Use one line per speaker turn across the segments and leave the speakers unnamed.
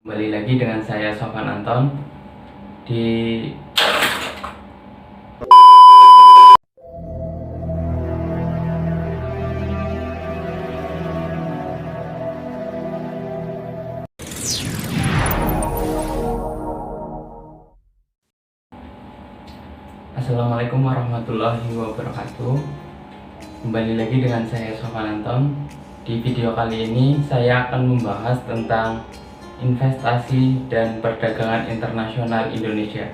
Kembali lagi dengan saya Sofan Anton di Assalamualaikum warahmatullahi wabarakatuh. Kembali lagi dengan saya Sofan Anton. Di video kali ini saya akan membahas tentang investasi dan perdagangan internasional Indonesia.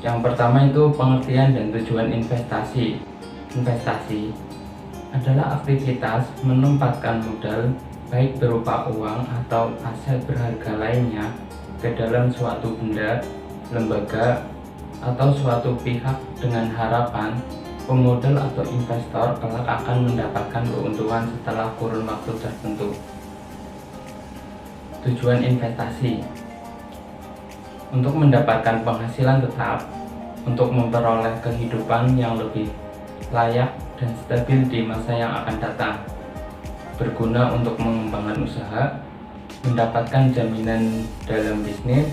Yang pertama itu pengertian dan tujuan investasi. Investasi adalah aktivitas menempatkan modal baik berupa uang atau aset berharga lainnya ke dalam suatu benda, lembaga, atau suatu pihak dengan harapan pemodal atau investor kelak akan mendapatkan keuntungan setelah kurun waktu tertentu. Tujuan investasi untuk mendapatkan penghasilan tetap, untuk memperoleh kehidupan yang lebih layak dan stabil di masa yang akan datang, berguna untuk mengembangkan usaha, mendapatkan jaminan dalam bisnis,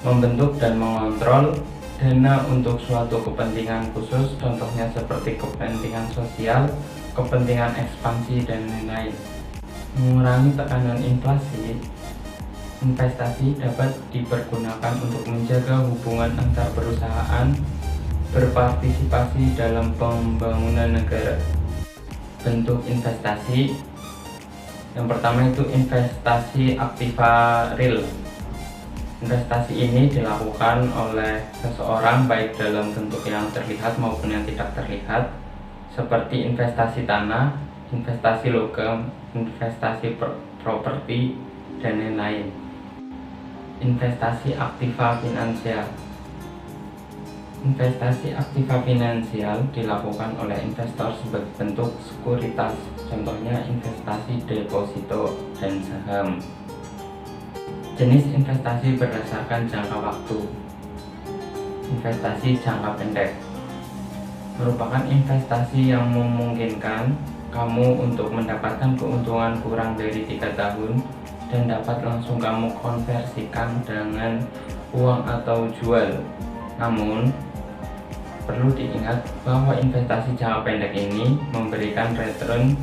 membentuk dan mengontrol dana untuk suatu kepentingan khusus, contohnya seperti kepentingan sosial, kepentingan ekspansi, dan lain-lain. Mengurangi tekanan inflasi. Investasi dapat dipergunakan untuk menjaga hubungan antar perusahaan, berpartisipasi dalam pembangunan negara. Bentuk investasi yang pertama itu investasi aktiva real. Investasi ini dilakukan oleh seseorang baik dalam bentuk yang terlihat maupun yang tidak terlihat, seperti investasi tanah, investasi logam, investasi properti, dan lain-lain. Investasi aktiva finansial. Investasi aktiva finansial dilakukan oleh investor sebagai bentuk sekuritas, contohnya investasi deposito dan saham. Jenis investasi berdasarkan jangka waktu. Investasi jangka pendek merupakan investasi yang memungkinkan kamu untuk mendapatkan keuntungan kurang dari 3 tahun dan dapat langsung kamu konversikan dengan uang atau jual. Namun, perlu diingat bahwa investasi jangka pendek ini memberikan return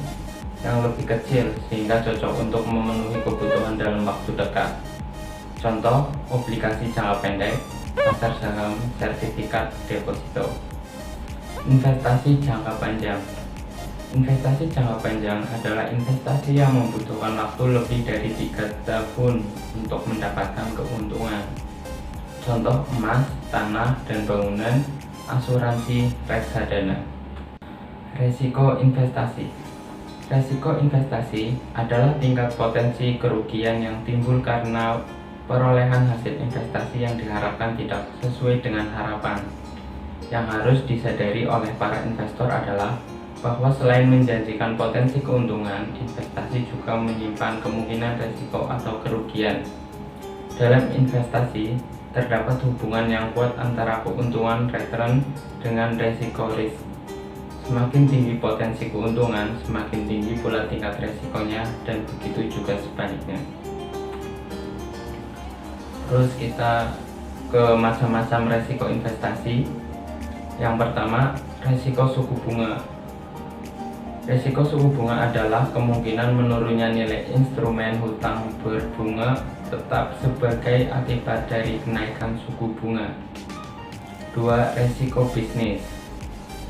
yang lebih kecil sehingga cocok untuk memenuhi kebutuhan dalam waktu dekat. Contoh, obligasi jangka pendek, pasar saham, sertifikat deposito. Investasi jangka panjang. Investasi jangka panjang adalah investasi yang membutuhkan waktu lebih dari 3 tahun untuk mendapatkan keuntungan. Contoh, emas, tanah dan bangunan, asuransi, reksadana. Resiko investasi. Resiko investasi adalah tingkat potensi kerugian yang timbul karena perolehan hasil investasi yang diharapkan tidak sesuai dengan harapan. Yang harus disadari oleh para investor adalah bahwa selain menjanjikan potensi keuntungan, investasi juga menyimpan kemungkinan risiko atau kerugian. Dalam investasi, terdapat hubungan yang kuat antara keuntungan return dengan risiko risk. Semakin tinggi potensi keuntungan, semakin tinggi pula tingkat risikonya, dan begitu juga sebaliknya. Terus kita ke macam-macam resiko investasi. Yang pertama, resiko suku bunga. Resiko suku bunga adalah kemungkinan menurunnya nilai instrumen hutang berbunga tetap sebagai akibat dari kenaikan suku bunga. 2. Resiko bisnis.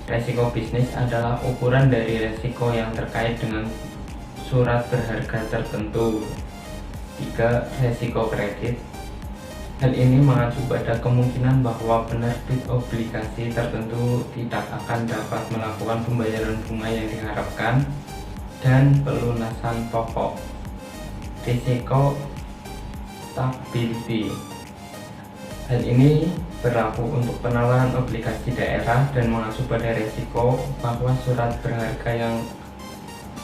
Resiko bisnis adalah ukuran dari resiko yang terkait dengan surat berharga tertentu. 3. Resiko kredit. Hal ini mengacu pada kemungkinan bahwa penerbit obligasi tertentu tidak akan dapat melakukan pembayaran bunga yang diharapkan dan pelunasan pokok. Risiko stability. Hal ini berlaku untuk penawaran obligasi daerah dan mengacu pada risiko bahwa surat berharga yang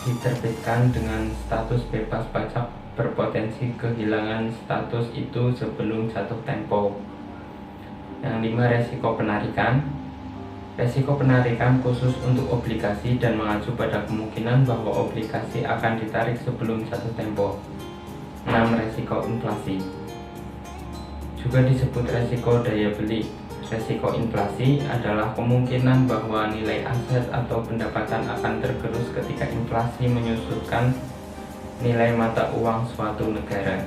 diterbitkan dengan status bebas pajak berpotensi kehilangan status itu sebelum jatuh tempo. Yang 5. Resiko penarikan. Resiko penarikan khusus untuk obligasi dan mengacu pada kemungkinan bahwa obligasi akan ditarik sebelum jatuh tempo. resiko inflasi. Juga disebut resiko daya beli. Resiko inflasi adalah kemungkinan bahwa nilai aset atau pendapatan akan tergerus ketika inflasi menyusulkan nilai mata uang suatu negara.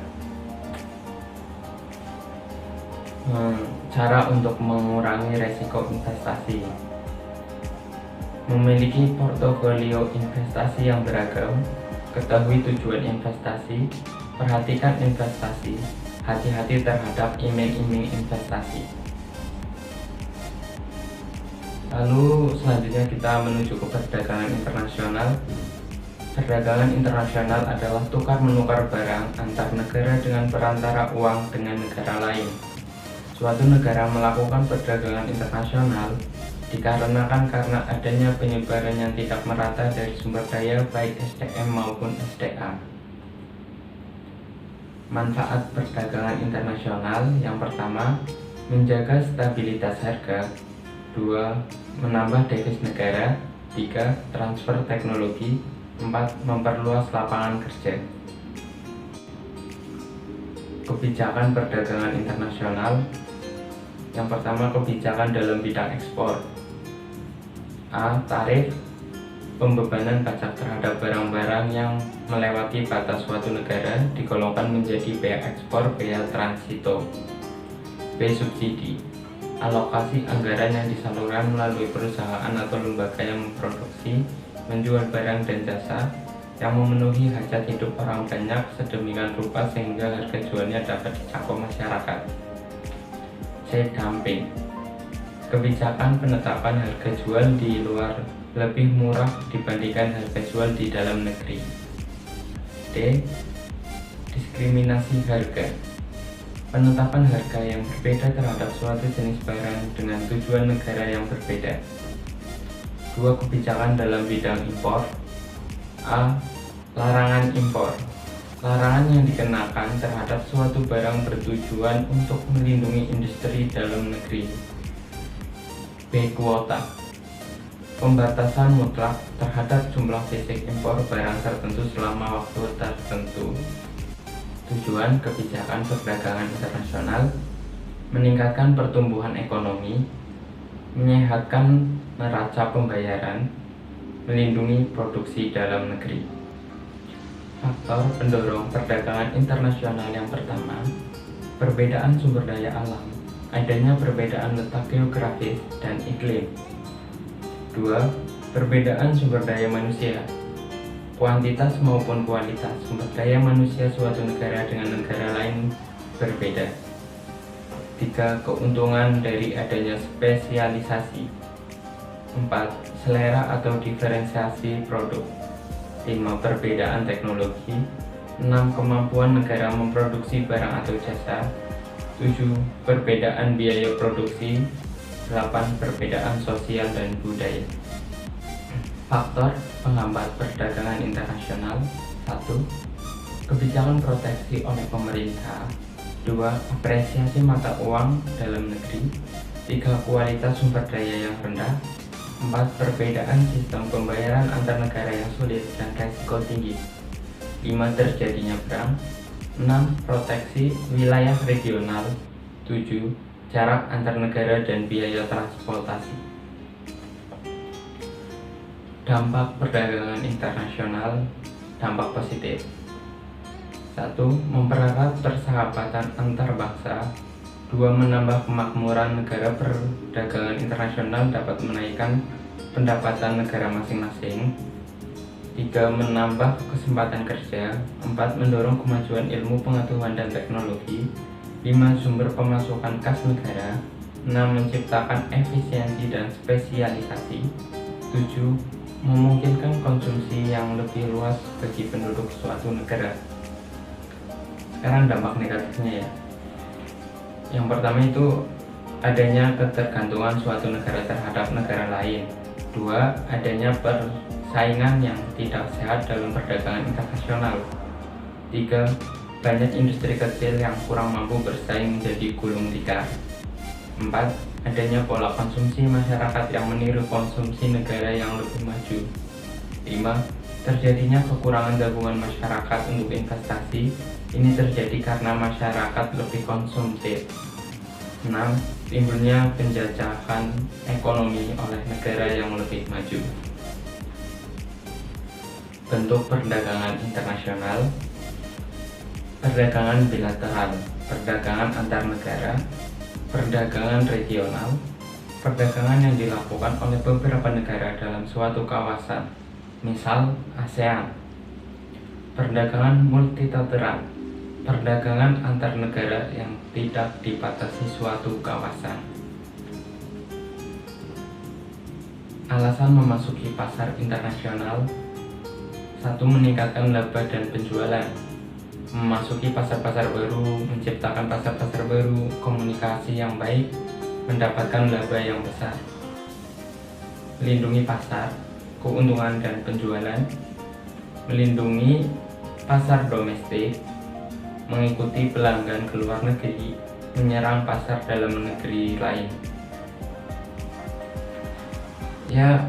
Cara untuk mengurangi resiko investasi: memiliki portofolio investasi yang beragam, ketahui tujuan investasi, perhatikan investasi, hati-hati terhadap iming-iming investasi. Lalu selanjutnya kita menuju ke perdagangan internasional. Perdagangan internasional adalah tukar menukar barang antar negara dengan perantara uang dengan negara lain. Suatu negara melakukan perdagangan internasional dikarenakan karena adanya penyebaran yang tidak merata dari sumber daya baik SDM maupun SDA. Manfaat perdagangan internasional: yang pertama, menjaga stabilitas harga. 2. Menambah devis negara. 3. Transfer teknologi. 4. Memperluas lapangan kerja. Kebijakan perdagangan internasional. Yang pertama, kebijakan dalam bidang ekspor. A. Tarif. Pembebanan pajak terhadap barang-barang yang melewati batas suatu negara digolongkan menjadi bea ekspor, bea transito. B. Subsidi. Alokasi anggaran yang disalurkan melalui perusahaan atau lembaga yang memproduksi, menjual barang dan jasa yang memenuhi hajat hidup orang banyak sedemikian rupa sehingga harga jualnya dapat dijangkau masyarakat. C. Dumping. Kebijakan penetapan harga jual di luar lebih murah dibandingkan harga jual di dalam negeri. D. Diskriminasi harga. Penetapan harga yang berbeda terhadap suatu jenis barang dengan tujuan negara yang berbeda. 2. Kebijakan dalam bidang impor. A. Larangan impor. Larangan yang dikenakan terhadap suatu barang bertujuan untuk melindungi industri dalam negeri. B. Kuota. Pembatasan mutlak terhadap jumlah fisik impor barang tertentu selama waktu tertentu. Tujuan kebijakan perdagangan internasional: meningkatkan pertumbuhan ekonomi, menyehatkan neraca pembayaran, melindungi produksi dalam negeri. Faktor pendorong perdagangan internasional: yang pertama, perbedaan sumber daya alam, adanya perbedaan letak geografis dan iklim. 2. Perbedaan sumber daya manusia, kuantitas maupun kualitas sumber daya manusia suatu negara dengan negara lain berbeda. 3. Keuntungan dari adanya spesialisasi. 4. Selera atau diferensiasi produk. 5. Perbedaan teknologi. 6. Kemampuan negara memproduksi barang atau jasa. 7. Perbedaan biaya produksi. 8. Perbedaan sosial dan budaya. Faktor penghambat perdagangan internasional: 1. Kebijakan proteksi oleh pemerintah. 2. Apresiasi mata uang dalam negeri. 3. Kualitas sumber daya yang rendah. 4. Perbedaan sistem pembayaran antar negara yang sulit dan resiko tinggi. 5. Terjadinya perang. 6. Proteksi wilayah regional. 7. Jarak antar negara dan biaya transportasi. Dampak perdagangan internasional. Dampak positif: 1. Mempererat persahabatan antar bangsa. 2. Menambah kemakmuran negara. Perdagangan internasional dapat menaikkan pendapatan negara masing-masing. 3. Menambah kesempatan kerja. 4. Mendorong kemajuan ilmu pengetahuan dan teknologi. 5. Sumber pemasukan kas negara. 6. Menciptakan efisiensi dan spesialisasi. 7. Memungkinkan konsumsi yang lebih luas bagi penduduk suatu negara. Sekarang dampak negatifnya ya. Yang pertama itu adanya ketergantungan suatu negara terhadap negara lain. 2. Adanya persaingan yang tidak sehat dalam perdagangan internasional. 3. Banyak industri kecil yang kurang mampu bersaing menjadi gulung tikar. 4. Adanya pola konsumsi masyarakat yang meniru konsumsi negara yang lebih maju. 5. Terjadinya kekurangan gabungan masyarakat untuk investasi Ini terjadi karena masyarakat lebih konsumtif. 6. Timbulnya penjajahan ekonomi oleh negara yang lebih maju. Bentuk perdagangan internasional: perdagangan bilateral, perdagangan antar negara, perdagangan regional, perdagangan yang dilakukan oleh beberapa negara dalam suatu kawasan, misal ASEAN. Perdagangan multilateral, perdagangan antar negara yang tidak dibatasi suatu kawasan. Alasan memasuki pasar internasional: 1. Meningkatkan laba dan penjualan. Memasuki pasar-pasar baru, menciptakan pasar-pasar baru, komunikasi yang baik, mendapatkan laba yang besar. Melindungi pasar, keuntungan dan penjualan. Melindungi pasar domestik, mengikuti pelanggan ke luar negeri, menyerang pasar dalam negeri lain. Ya,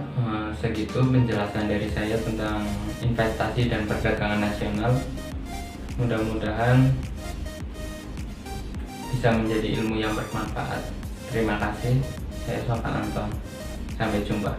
segitu penjelasan dari saya tentang investasi dan perdagangan nasional. Mudah-mudahan bisa menjadi ilmu yang bermanfaat. Terima kasih, saya Sofan Anton. Sampai jumpa.